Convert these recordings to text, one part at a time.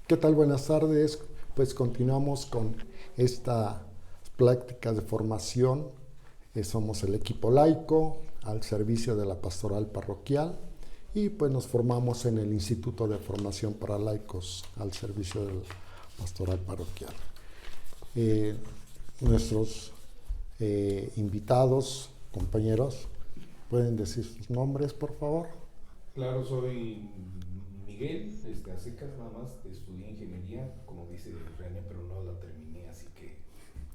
¿Qué tal? Buenas tardes. Pues continuamos con esta práctica de formación. Somos el equipo laico al servicio de la pastoral parroquial y pues nos formamos en el Instituto de Formación para Laicos al servicio de la pastoral parroquial. Nuestros invitados, compañeros, ¿pueden decir sus nombres, por favor? Claro, soy Miguel, a secas nada más, estudié ingeniería, como dice René, pero no la terminé, así que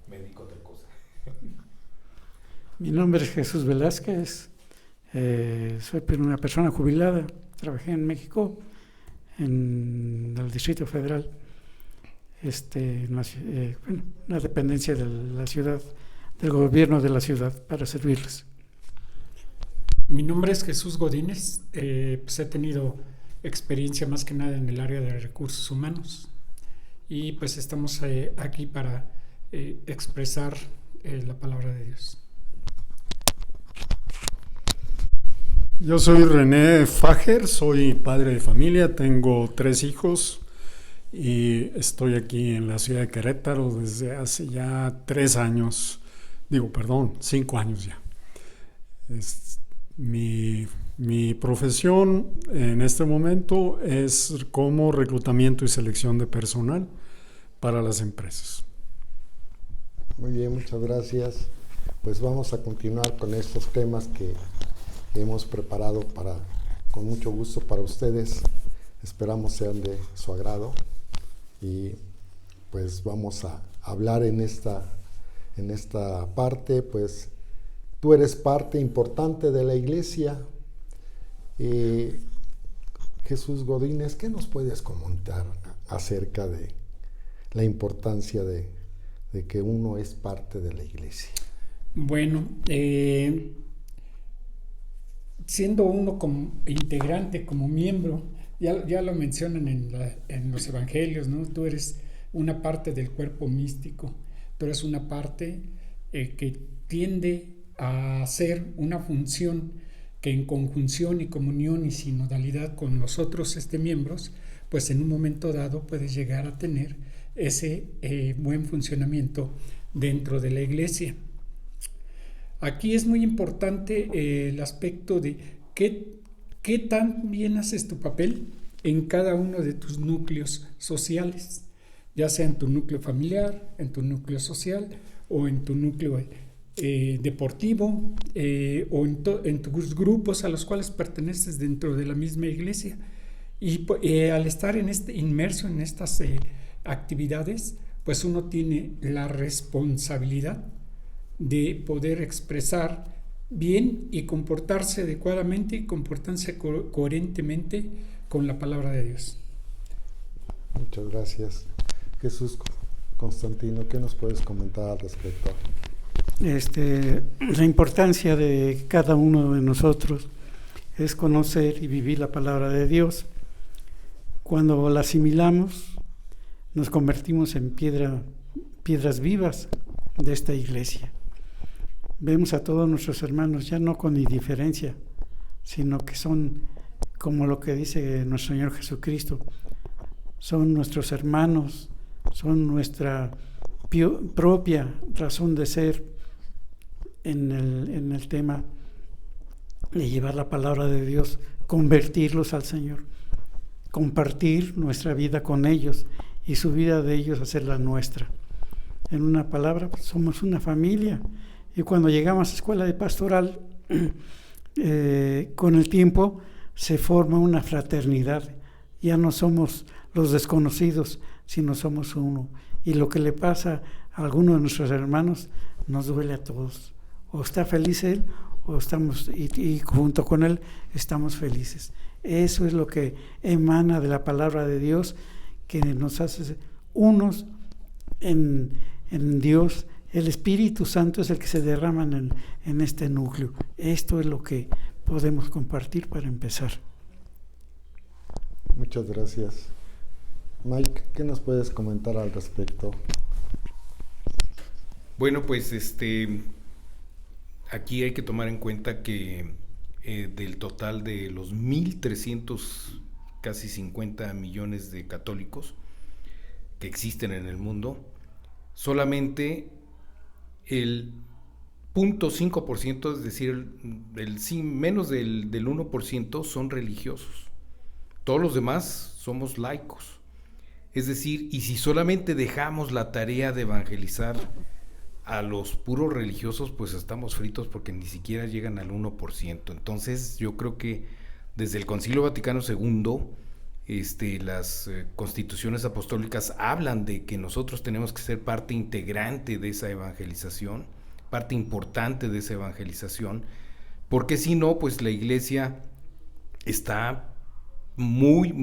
me dedico a otra cosa. Mi nombre es Jesús Velázquez, soy una persona jubilada, trabajé en México, en el Distrito Federal, en la dependencia de la ciudad, del gobierno de la ciudad, para servirles. Mi nombre es Jesús Godínez, pues he tenido experiencia más que nada en el área de recursos humanos y pues estamos aquí para expresar la palabra de Dios. Yo soy René Fager, soy padre de familia, tengo 3 hijos y estoy aquí en la ciudad de Querétaro desde hace ya 5 años ya. Mi profesión en este momento es como reclutamiento y selección de personal para las empresas. Muy bien, muchas gracias. Pues vamos a continuar con estos temas que hemos preparado con mucho gusto para ustedes. Esperamos sean de su agrado y pues vamos a hablar en esta parte. Pues tú eres parte importante de la iglesia. Jesús Godínez, ¿qué nos puedes comentar acerca de la importancia de que uno es parte de la iglesia? Bueno, siendo uno como integrante, como miembro, ya lo mencionan en los evangelios, ¿no? Tú eres una parte del cuerpo místico, tú eres una parte que tiende a hacer una función que en conjunción y comunión y sinodalidad con los otros miembros, pues en un momento dado puedes llegar a tener ese buen funcionamiento dentro de la iglesia. Aquí es muy importante el aspecto de qué tan bien haces tu papel en cada uno de tus núcleos sociales, ya sea en tu núcleo familiar, en tu núcleo social o en tu núcleo deportivo o en tus grupos a los cuales perteneces dentro de la misma iglesia. Y al estar inmerso en estas actividades, pues uno tiene la responsabilidad de poder expresar bien y comportarse adecuadamente y comportarse coherentemente con la palabra de Dios. Muchas gracias. Jesús Constantino, ¿qué nos puedes comentar al respecto? La importancia de cada uno de nosotros es conocer y vivir la palabra de Dios. Cuando la asimilamos, nos convertimos en piedras vivas de esta iglesia. Vemos a todos nuestros hermanos ya no con indiferencia, sino que son como lo que dice nuestro Señor Jesucristo, son nuestros hermanos, son nuestra propia razón de ser en el tema de llevar la palabra de Dios, convertirlos al Señor, compartir nuestra vida con ellos y su vida de ellos hacerla nuestra. En una palabra, pues somos una familia. Y cuando llegamos a escuela de pastoral, con el tiempo se forma una fraternidad. Ya no somos los desconocidos, sino somos uno. Y lo que le pasa a alguno de nuestros hermanos nos duele a todos. O está feliz él, o estamos, y junto con él estamos felices. Eso es lo que emana de la palabra de Dios, que nos hace unos en Dios. El Espíritu Santo es el que se derrama en este núcleo. Esto es lo que podemos compartir para empezar. Muchas gracias. Mike, ¿qué nos puedes comentar al respecto? Bueno, pues aquí hay que tomar en cuenta que del total de los 1,300, casi 50 millones de católicos, que existen en el mundo, solamente el 0.5%, es decir, menos del 1% son religiosos. Todos los demás somos laicos. Es decir, y si solamente dejamos la tarea de evangelizar a los puros religiosos, pues estamos fritos porque ni siquiera llegan al 1%. Entonces yo creo que desde el Concilio Vaticano II, las constituciones apostólicas hablan de que nosotros tenemos que ser parte integrante de esa evangelización, parte importante de esa evangelización, porque si no, pues la iglesia está muy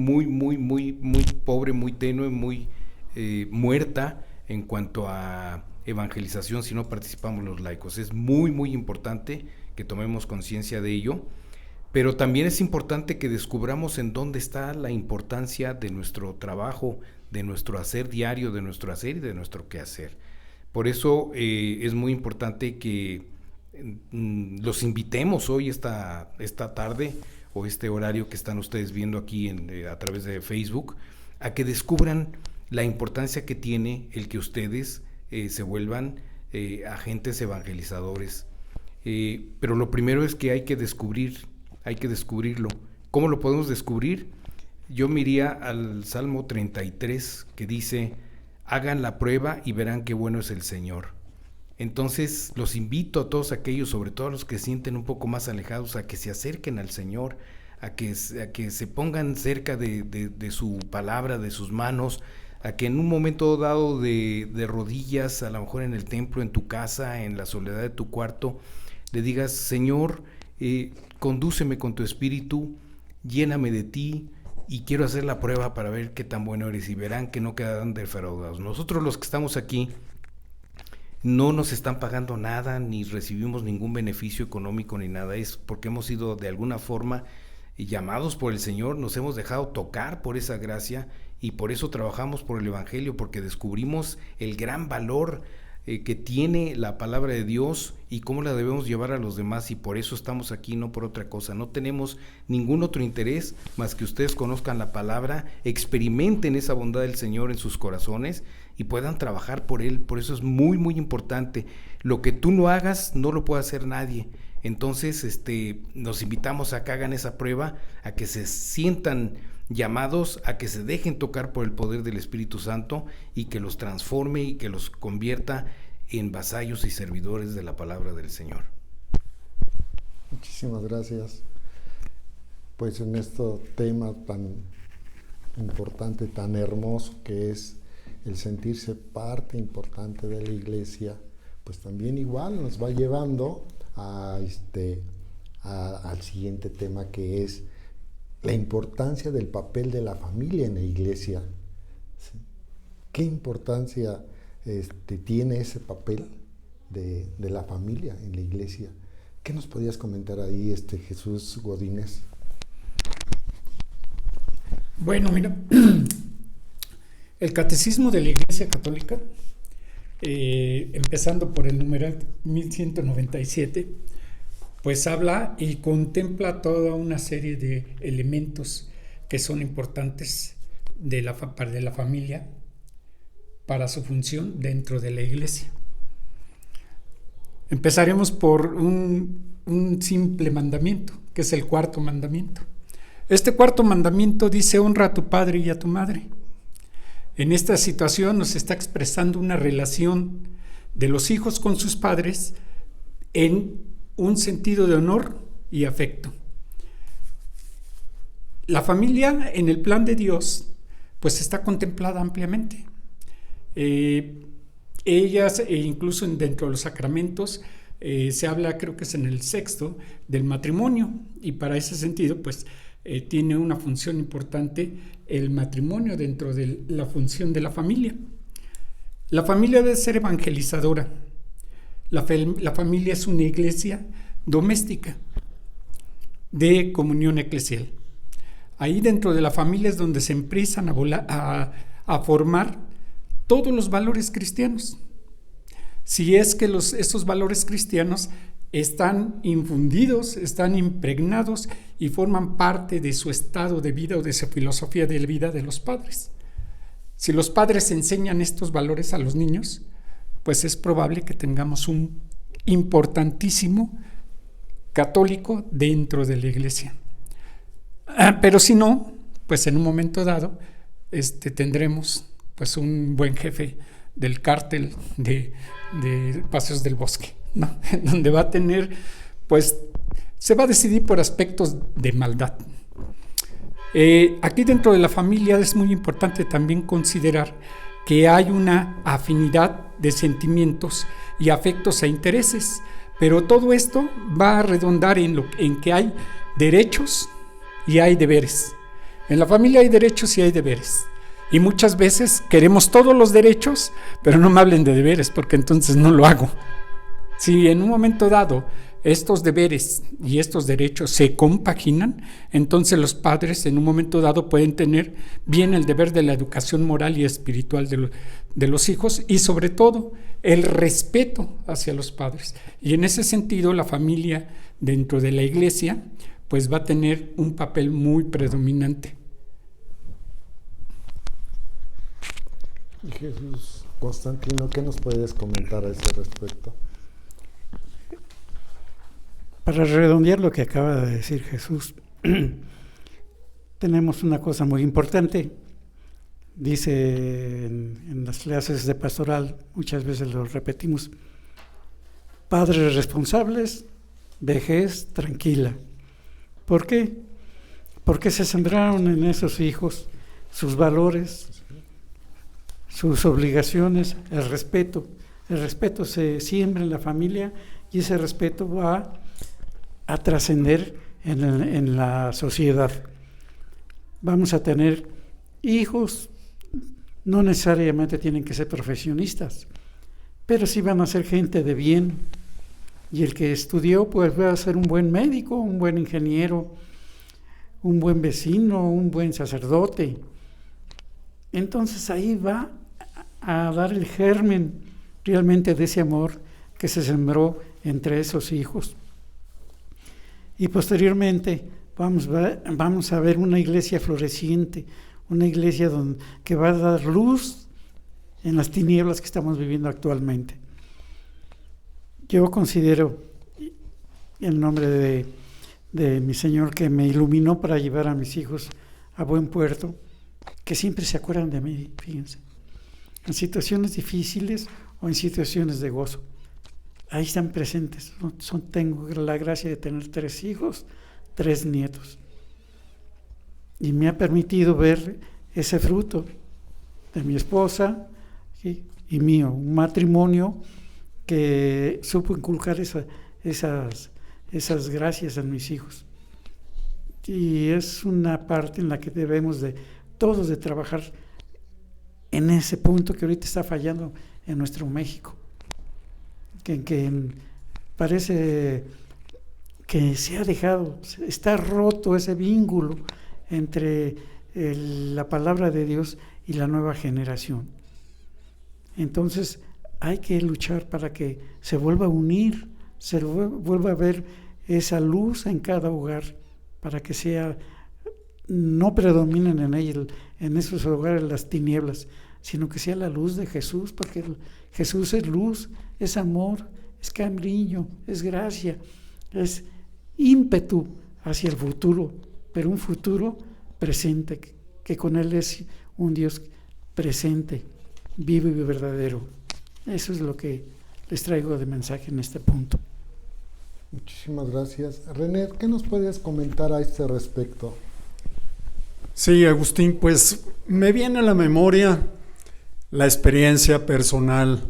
pobre, muy tenue, muy muerta en cuanto a evangelización si no participamos los laicos. Es muy importante que tomemos conciencia de ello, pero también es importante que descubramos en dónde está la importancia de nuestro trabajo, de nuestro hacer diario, de nuestro hacer y de nuestro quehacer. Por eso es muy importante que los invitemos hoy esta tarde o este horario que están ustedes viendo aquí a través de Facebook, a que descubran la importancia que tiene el que ustedes se vuelvan agentes evangelizadores. Pero lo primero es que hay que descubrirlo. ¿Cómo lo podemos descubrir? Yo me iría al Salmo 33, que dice: hagan la prueba y verán qué bueno es el Señor. Entonces los invito a todos aquellos, sobre todo a los que se sienten un poco más alejados, a que se acerquen al Señor, a que se pongan cerca de su palabra, de sus manos, a que en un momento dado de rodillas, a lo mejor en el templo, en tu casa, en la soledad de tu cuarto, le digas: Señor, condúceme con tu espíritu, lléname de ti, y quiero hacer la prueba para ver qué tan bueno eres, y verán que no quedarán defraudados. Nosotros los que estamos aquí no nos están pagando nada, ni recibimos ningún beneficio económico ni nada, es porque hemos sido de alguna forma llamados por el Señor, nos hemos dejado tocar por esa gracia y por eso trabajamos por el Evangelio, porque descubrimos el gran valor que tiene la palabra de Dios y cómo la debemos llevar a los demás, y por eso estamos aquí, no por otra cosa. No tenemos ningún otro interés más que ustedes conozcan la palabra, experimenten esa bondad del Señor en sus corazones y puedan trabajar por Él. Por eso es muy importante. Lo que tú no hagas no lo puede hacer nadie. Entonces nos invitamos a que hagan esa prueba, a que se sientan llamados, a que se dejen tocar por el poder del Espíritu Santo y que los transforme y que los convierta en vasallos y servidores de la palabra del Señor. Muchísimas gracias. Pues en este tema tan importante, tan hermoso que es el sentirse parte importante de la iglesia, pues también igual nos va llevando al siguiente tema, que es la importancia del papel de la familia en la iglesia. ¿Sí? ¿Qué importancia tiene ese papel de la familia en la iglesia? ¿Qué nos podías comentar ahí, Jesús Godínez? Bueno, mira, el Catecismo de la Iglesia Católica, empezando por el numeral 1197, pues habla y contempla toda una serie de elementos que son importantes de la familia para su función dentro de la iglesia. Empezaremos por un simple mandamiento, que es el cuarto mandamiento. Este cuarto mandamiento dice: honra a tu padre y a tu madre. En esta situación nos está expresando una relación de los hijos con sus padres en un sentido de honor y afecto. La familia en el plan de Dios pues está contemplada ampliamente. Ellas, incluso dentro de los sacramentos, se habla, creo que es en el 6º, del matrimonio, y para ese sentido pues tiene una función importante el matrimonio dentro de la función de la familia. La familia debe ser evangelizadora. La familia es una iglesia doméstica de comunión eclesial. Ahí dentro de la familia es donde se empiezan a formar todos los valores cristianos. Si es que estos valores cristianos están infundidos, están impregnados y forman parte de su estado de vida o de su filosofía de vida de los padres. Si los padres enseñan estos valores a los niños, pues es probable que tengamos un importantísimo católico dentro de la iglesia. Pero si no, pues en un momento dado tendremos pues un buen jefe del cártel de Paseos del Bosque, ¿no? Donde va a tener, pues se va a decidir por aspectos de maldad. Aquí dentro de la familia es muy importante también considerar que hay una afinidad de sentimientos y afectos e intereses, pero todo esto va a redundar en que hay derechos y hay deberes. En la familia hay derechos y hay deberes. Y muchas veces queremos todos los derechos, pero no me hablen de deberes, porque entonces no lo hago. Si en un momento dado estos deberes y estos derechos se compaginan, entonces los padres en un momento dado pueden tener bien el deber de la educación moral y espiritual de los hijos, y sobre todo el respeto hacia los padres. Y en ese sentido la familia dentro de la iglesia pues va a tener un papel muy predominante. Y Jesús Constantino, ¿qué nos puedes comentar a ese respecto? Para redondear lo que acaba de decir Jesús, tenemos una cosa muy importante. Dice en las clases de pastoral, muchas veces lo repetimos: padres responsables, vejez tranquila. ¿Por qué? Porque se sembraron en esos hijos sus valores, sus obligaciones, el respeto. El respeto se siembra en la familia y ese respeto va a trascender en la sociedad. Vamos a tener hijos, no necesariamente tienen que ser profesionistas, pero sí van a ser gente de bien. Y el que estudió pues va a ser un buen médico, un buen ingeniero, un buen vecino, un buen sacerdote. Entonces ahí va a dar el germen realmente de ese amor que se sembró entre esos hijos. Y posteriormente vamos a ver una iglesia floreciente, una iglesia que va a dar luz en las tinieblas que estamos viviendo actualmente. Yo considero, en nombre de mi Señor que me iluminó para llevar a mis hijos a buen puerto, que siempre se acuerdan de mí, fíjense, en situaciones difíciles o en situaciones de gozo. Ahí están presentes. Tengo la gracia de tener 3 hijos, 3 nietos. Y me ha permitido ver ese fruto de mi esposa y mío, un matrimonio que supo inculcar esas gracias en mis hijos. Y es una parte en la que debemos todos de trabajar en ese punto que ahorita está fallando en nuestro México. Que parece que se ha dejado, está roto ese vínculo entre la palabra de Dios y la nueva generación. Entonces hay que luchar para que se vuelva a unir, se vuelva a ver esa luz en cada hogar, para que no predominen en esos hogares las tinieblas, sino que sea la luz de Jesús, porque Jesús es luz, es amor, es cariño, es gracia, es ímpetu hacia el futuro, pero un futuro presente, que con Él es un Dios presente, vivo y verdadero. Eso es lo que les traigo de mensaje en este punto. Muchísimas gracias. René, ¿qué nos puedes comentar a este respecto? Sí, Agustín, pues me viene a la memoria la experiencia personal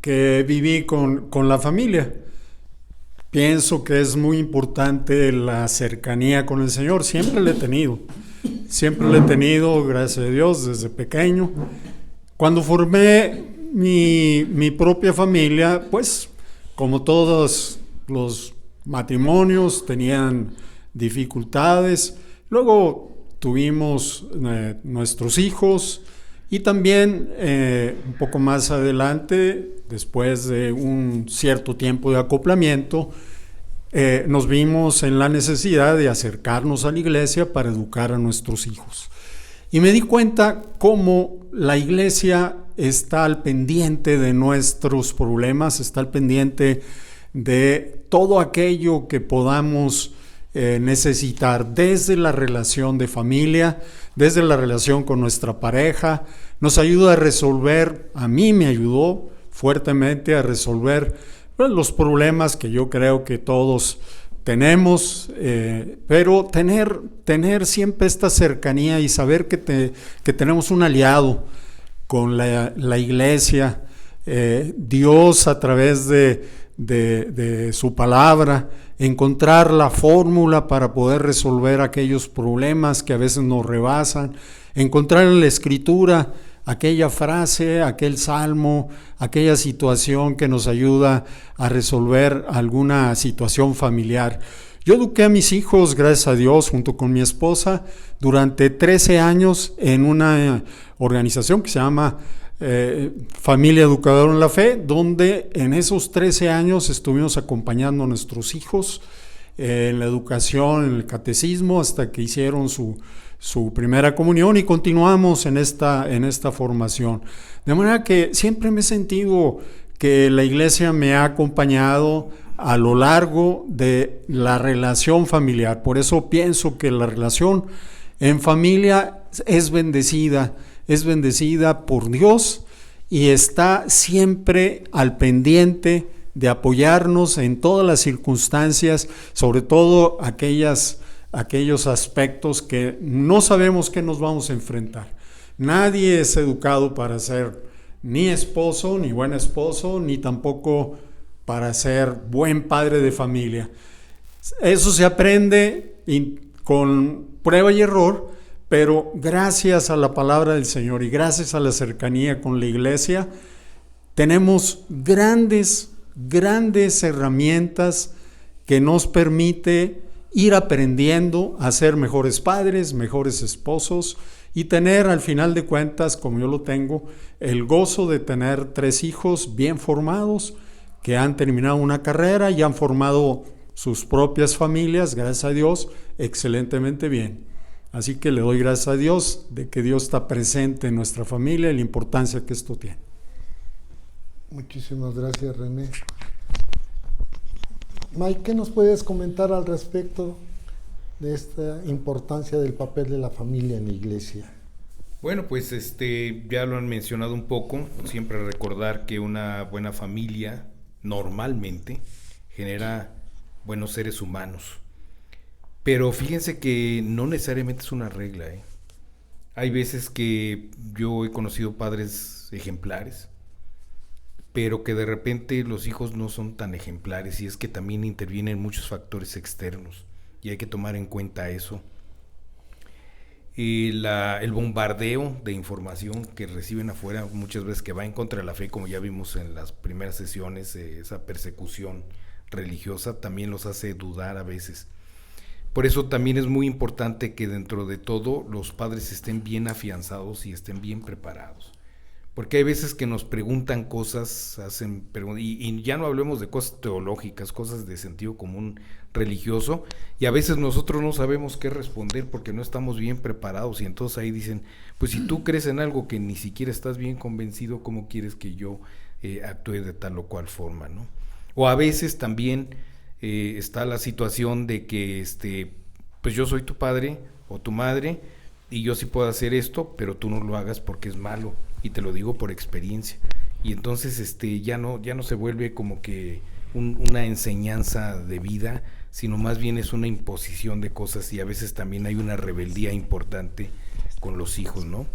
que viví con la familia. Pienso que es muy importante la cercanía con el Señor. Siempre la he tenido, gracias a Dios, desde pequeño. Cuando formé mi propia familia, pues como todos los matrimonios tenían dificultades. Luego tuvimos nuestros hijos y también un poco más adelante, después de un cierto tiempo de acoplamiento, nos vimos en la necesidad de acercarnos a la iglesia para educar a nuestros hijos. Y me di cuenta cómo la iglesia está al pendiente de nuestros problemas, está al pendiente de todo aquello que podamos necesitar, desde la relación de familia, desde la relación con nuestra pareja. Nos ayuda a resolver, a mí me ayudó fuertemente a resolver los problemas que yo creo que todos tenemos, pero tener siempre esta cercanía y saber que tenemos un aliado con la iglesia, Dios a través de su palabra, encontrar la fórmula para poder resolver aquellos problemas que a veces nos rebasan, encontrar en la Escritura aquella frase, aquel salmo, aquella situación que nos ayuda a resolver alguna situación familiar. Yo eduqué a mis hijos, gracias a Dios, junto con mi esposa, durante 13 años en una organización que se llama Familia Educadora en la Fe, donde en esos 13 años estuvimos acompañando a nuestros hijos en la educación, en el catecismo, hasta que hicieron su primera comunión, y continuamos en esta formación. De manera que siempre me he sentido que la iglesia me ha acompañado a lo largo de la relación familiar. Por eso pienso que la relación en familia es bendecida por Dios y está siempre al pendiente de apoyarnos en todas las circunstancias, sobre todo aquellos aspectos que no sabemos qué nos vamos a enfrentar. Nadie es educado para ser ni esposo, ni buen esposo, ni tampoco para ser buen padre de familia. Eso se aprende con prueba y error, pero gracias a la palabra del Señor y gracias a la cercanía con la iglesia, tenemos grandes herramientas que nos permite ir aprendiendo a ser mejores padres, mejores esposos, y tener al final de cuentas, como yo lo tengo, el gozo de tener 3 hijos bien formados, que han terminado una carrera y han formado sus propias familias, gracias a Dios, excelentemente bien. Así que le doy gracias a Dios de que Dios está presente en nuestra familia y la importancia que esto tiene. Muchísimas gracias, René. Mike, ¿qué nos puedes comentar al respecto de esta importancia del papel de la familia en la iglesia? Bueno, pues ya lo han mencionado un poco. Siempre recordar que una buena familia normalmente genera buenos seres humanos. Pero fíjense que no necesariamente es una regla, ¿eh? Hay veces que yo he conocido padres ejemplares, pero que de repente los hijos no son tan ejemplares, y es que también intervienen muchos factores externos y hay que tomar en cuenta eso. El bombardeo de información que reciben afuera muchas veces, que va en contra de la fe, como ya vimos en las primeras sesiones, esa persecución religiosa también los hace dudar a veces. Por eso también es muy importante que dentro de todo los padres estén bien afianzados y estén bien preparados. Porque hay veces que nos preguntan cosas, y ya no hablemos de cosas teológicas, cosas de sentido común religioso, y a veces nosotros no sabemos qué responder porque no estamos bien preparados, y entonces ahí dicen, pues si tú crees en algo que ni siquiera estás bien convencido, ¿cómo quieres que yo actúe de tal o cual forma, ¿no? O a veces también está la situación de que pues yo soy tu padre o tu madre y yo sí puedo hacer esto, pero tú no lo hagas porque es malo, y te lo digo por experiencia. Y entonces ya no se vuelve como que una enseñanza de vida, sino más bien es una imposición de cosas, y a veces también hay una rebeldía importante con los hijos, ¿no?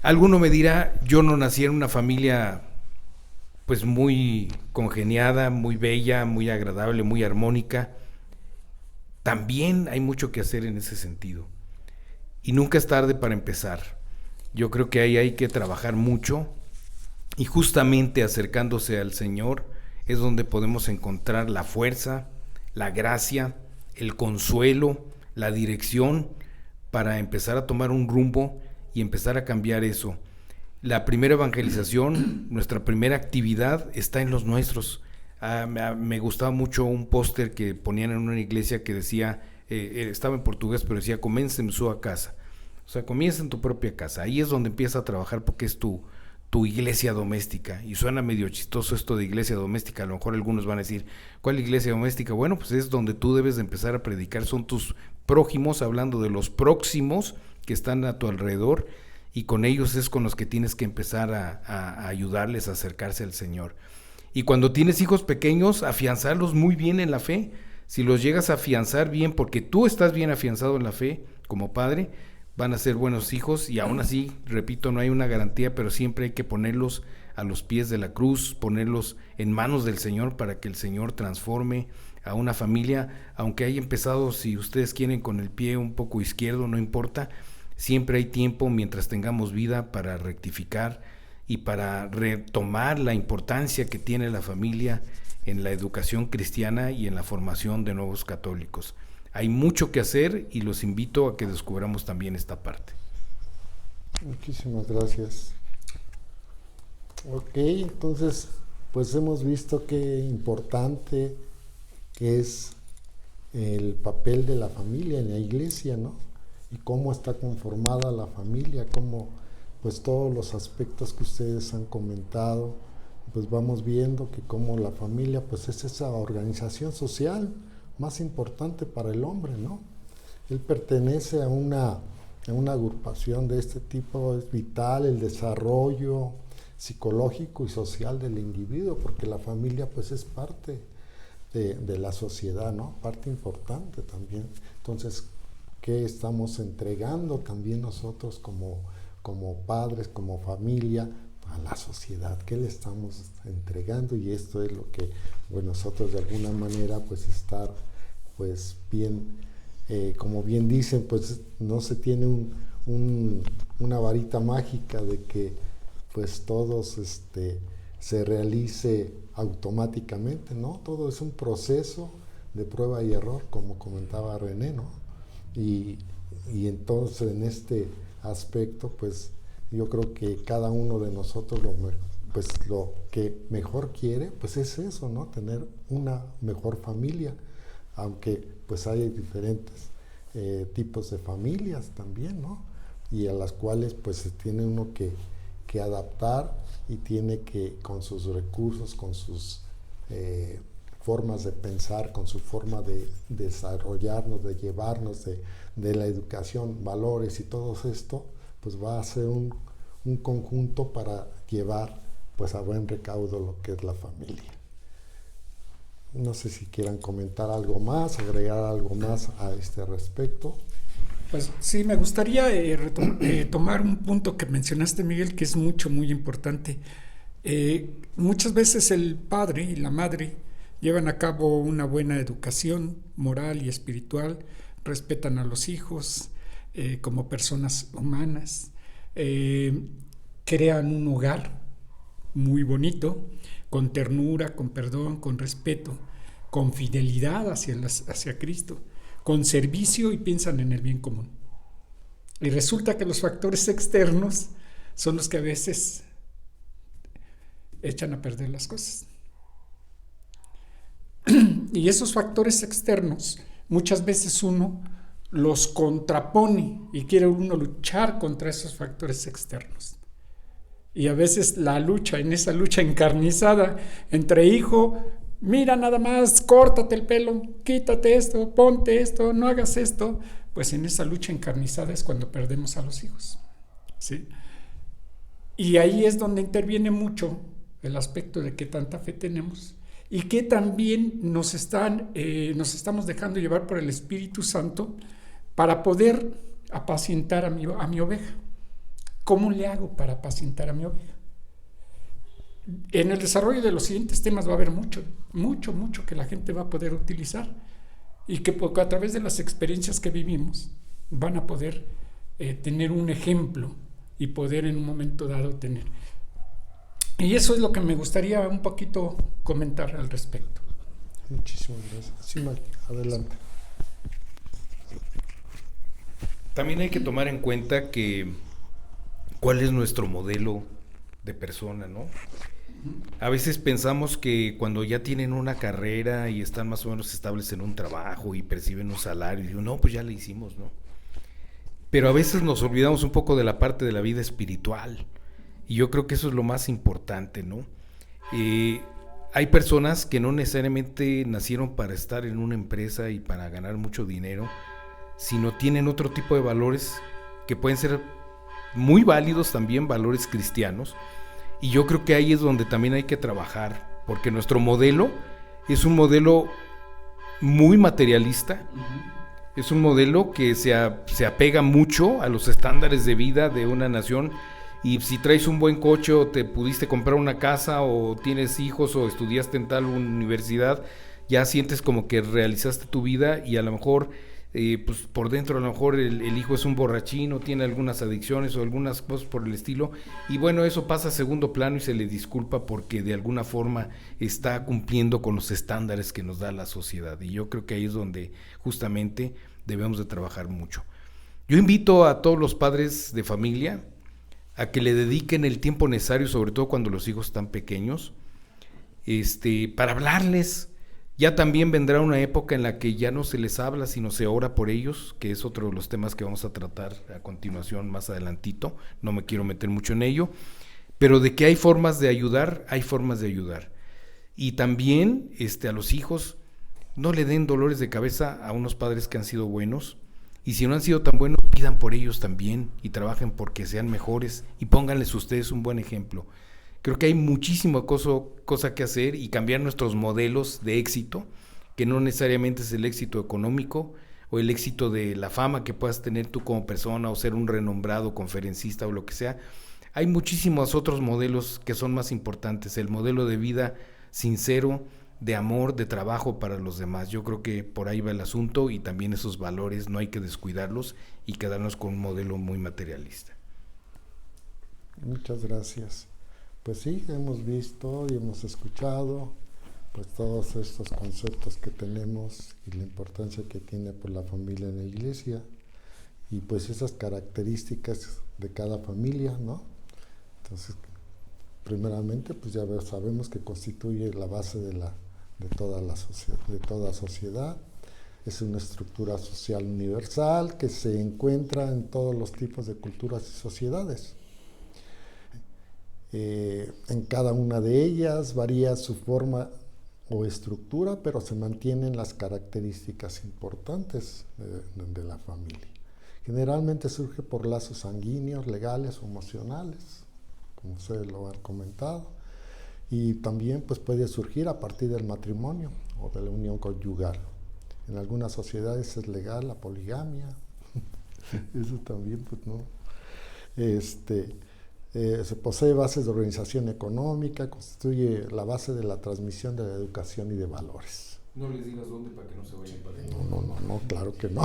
Alguno me dirá, yo no nací en una familia pues muy congeniada, muy bella, muy agradable, muy armónica. También hay mucho que hacer en ese sentido, y nunca es tarde para empezar. Yo creo que ahí hay que trabajar mucho, y justamente acercándose al Señor es donde podemos encontrar la fuerza, la gracia, el consuelo, la dirección para empezar a tomar un rumbo y empezar a cambiar eso. La primera evangelización, nuestra primera actividad está en los nuestros. Me gustaba mucho un póster que ponían en una iglesia que decía, estaba en portugués, pero decía, comiencen en su casa. O sea, comienza en tu propia casa. Ahí es donde empieza a trabajar porque es tu iglesia doméstica. Y suena medio chistoso esto de iglesia doméstica. A lo mejor algunos van a decir, ¿cuál iglesia doméstica? Bueno, pues es donde tú debes de empezar a predicar. Son tus prójimos, hablando de los próximos que están a tu alrededor, y con ellos es con los que tienes que empezar a ayudarles a acercarse al Señor. Y cuando tienes hijos pequeños, afianzarlos muy bien en la fe. Si los llegas a afianzar bien, porque tú estás bien afianzado en la fe como padre, van a ser buenos hijos. Y aún así, repito, no hay una garantía, pero siempre hay que ponerlos a los pies de la cruz, ponerlos en manos del Señor para que el Señor transforme a una familia. Aunque haya empezado, si ustedes quieren, con el pie un poco izquierdo, no importa, siempre hay tiempo mientras tengamos vida para rectificar y para retomar la importancia que tiene la familia en la educación cristiana y en la formación de nuevos católicos. Hay mucho que hacer y los invito a que descubramos también esta parte. Muchísimas gracias. Ok, entonces, pues hemos visto qué importante que es el papel de la familia en la iglesia, ¿no? Y cómo está conformada la familia, cómo pues todos los aspectos que ustedes han comentado, pues vamos viendo que como la familia pues es esa organización social más importante para el hombre, ¿no? Él pertenece a una agrupación de este tipo, es vital el desarrollo psicológico y social del individuo, porque la familia pues es parte de la sociedad, ¿no? Parte importante también. Entonces, ¿qué estamos entregando también nosotros como padres, como familia, a la sociedad? ¿Qué le estamos entregando? Y esto es lo que pues, nosotros de alguna manera pues estar pues bien, como bien dicen, pues no se tiene una varita mágica de que pues todos se realice automáticamente, ¿no? Todo es un proceso de prueba y error, como comentaba René, ¿no? Y entonces en este aspecto, pues yo creo que cada uno de nosotros lo que mejor quiere, pues es eso, ¿no? Tener una mejor familia, aunque pues hay diferentes tipos de familias también, ¿no? Y a las cuales pues se tiene uno que adaptar y tiene que, con sus recursos, con sus formas de pensar, con su forma de desarrollarnos, de llevarnos, de la educación, valores y todo esto, pues va a ser un conjunto para llevar pues a buen recaudo lo que es la familia. No sé si quieran comentar algo más, agregar algo más a este respecto. Pues sí, me gustaría tomar un punto que mencionaste, Miguel, que es muy importante. Muchas veces el padre y la madre llevan a cabo una buena educación moral y espiritual, respetan a los hijos como personas humanas, crean un hogar muy bonito, con ternura, con perdón, con respeto, con fidelidad hacia Cristo, con servicio, y piensan en el bien común. Y resulta que los factores externos son los que a veces echan a perder las cosas. Y esos factores externos muchas veces uno los contrapone y quiere uno luchar contra esos factores externos. Y a veces en esa lucha encarnizada entre hijo, mira nada más, córtate el pelo, quítate esto, ponte esto, no hagas esto, pues en esa lucha encarnizada es cuando perdemos a los hijos, ¿sí? Y ahí es donde interviene mucho el aspecto de qué tanta fe tenemos y que también nos estamos dejando llevar por el Espíritu Santo para poder apacientar a mi oveja. ¿Cómo le hago para apacientar a mi oveja? En el desarrollo de los siguientes temas va a haber mucho que la gente va a poder utilizar y que a través de las experiencias que vivimos van a poder tener un ejemplo y poder en un momento dado tener. Y eso es lo que me gustaría un poquito comentar al respecto. Muchísimas gracias. Sí, Mari, adelante. También hay que tomar en cuenta cuál es nuestro modelo de persona, ¿no? A veces pensamos que cuando ya tienen una carrera y están más o menos estables en un trabajo y perciben un salario, y no, pues ya le hicimos, ¿no? pero a veces nos olvidamos un poco de la parte de la vida espiritual, y yo creo que eso es lo más importante, ¿no? Hay personas que no necesariamente nacieron para estar en una empresa y para ganar mucho dinero, sino tienen otro tipo de valores que pueden ser muy válidos también, valores cristianos, y yo creo que ahí es donde también hay que trabajar, porque nuestro modelo es un modelo muy materialista, es un modelo que se apega mucho a los estándares de vida de una nación, y si traes un buen coche o te pudiste comprar una casa o tienes hijos o estudiaste en tal universidad, ya sientes como que realizaste tu vida, y a lo mejor pues por dentro a lo mejor el hijo es un borrachín o tiene algunas adicciones o algunas cosas por el estilo, y bueno, eso pasa a segundo plano y se le disculpa porque de alguna forma está cumpliendo con los estándares que nos da la sociedad, y yo creo que ahí es donde justamente debemos de trabajar mucho. Yo invito a todos los padres de familia a que le dediquen el tiempo necesario, sobre todo cuando los hijos están pequeños, para hablarles. Ya también vendrá una época en la que ya no se les habla, sino se ora por ellos, que es otro de los temas que vamos a tratar a continuación más adelantito. No me quiero meter mucho en ello, pero de que hay formas de ayudar, hay formas de ayudar. Y también a los hijos, no le den dolores de cabeza a unos padres que han sido buenos, y si no han sido tan buenos, pidan por ellos también y trabajen porque sean mejores, y pónganles ustedes un buen ejemplo. Creo que hay muchísima cosa que hacer y cambiar nuestros modelos de éxito, que no necesariamente es el éxito económico o el éxito de la fama que puedas tener tú como persona o ser un renombrado conferencista o lo que sea. Hay muchísimos otros modelos que son más importantes, el modelo de vida sincero, de amor, de trabajo para los demás. Yo creo que por ahí va el asunto, y también esos valores no hay que descuidarlos y quedarnos con un modelo muy materialista. Muchas gracias. Pues sí, hemos visto y hemos escuchado pues todos estos conceptos que tenemos y la importancia que tiene pues la familia en la iglesia, y pues esas características de cada familia, ¿no? Entonces, primeramente, pues ya sabemos que constituye la base de toda la sociedad, de toda sociedad. Es una estructura social universal que se encuentra en todos los tipos de culturas y sociedades. En cada una de ellas varía su forma o estructura, pero se mantienen las características importantes de la familia. Generalmente surge por lazos sanguíneos, legales o emocionales, como ustedes lo han comentado, y también pues puede surgir a partir del matrimonio o de la unión conyugal. En algunas sociedades es legal la poligamia, eso también pues no. Se posee bases de organización económica, constituye la base de la transmisión de la educación y de valores. No les digas dónde para que no se vayan para ahí. No, claro que no.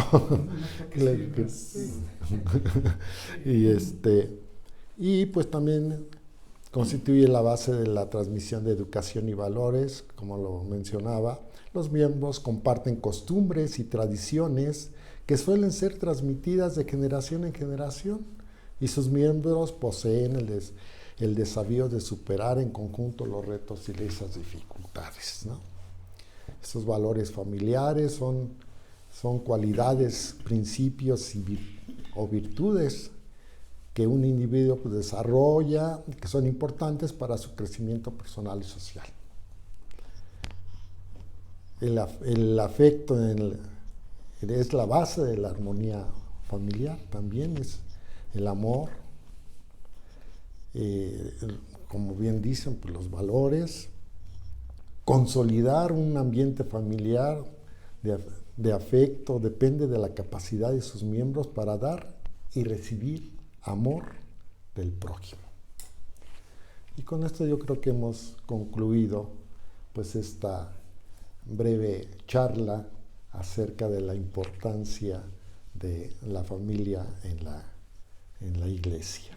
Claro que sí. Y pues también constituye la base de la transmisión de educación y valores, como lo mencionaba. Los miembros comparten costumbres y tradiciones que suelen ser transmitidas de generación en generación, y sus miembros poseen el desafío de superar en conjunto los retos y esas dificultades, ¿no? Estos valores familiares son cualidades, principios o virtudes que un individuo pues desarrolla, que son importantes para su crecimiento personal y social. El afecto es la base de la armonía familiar, también es el amor, como bien dicen, pues los valores. Consolidar un ambiente familiar de afecto depende de la capacidad de sus miembros para dar y recibir amor del prójimo. Y con esto yo creo que hemos concluido pues esta breve charla acerca de la importancia de la familia en la iglesia.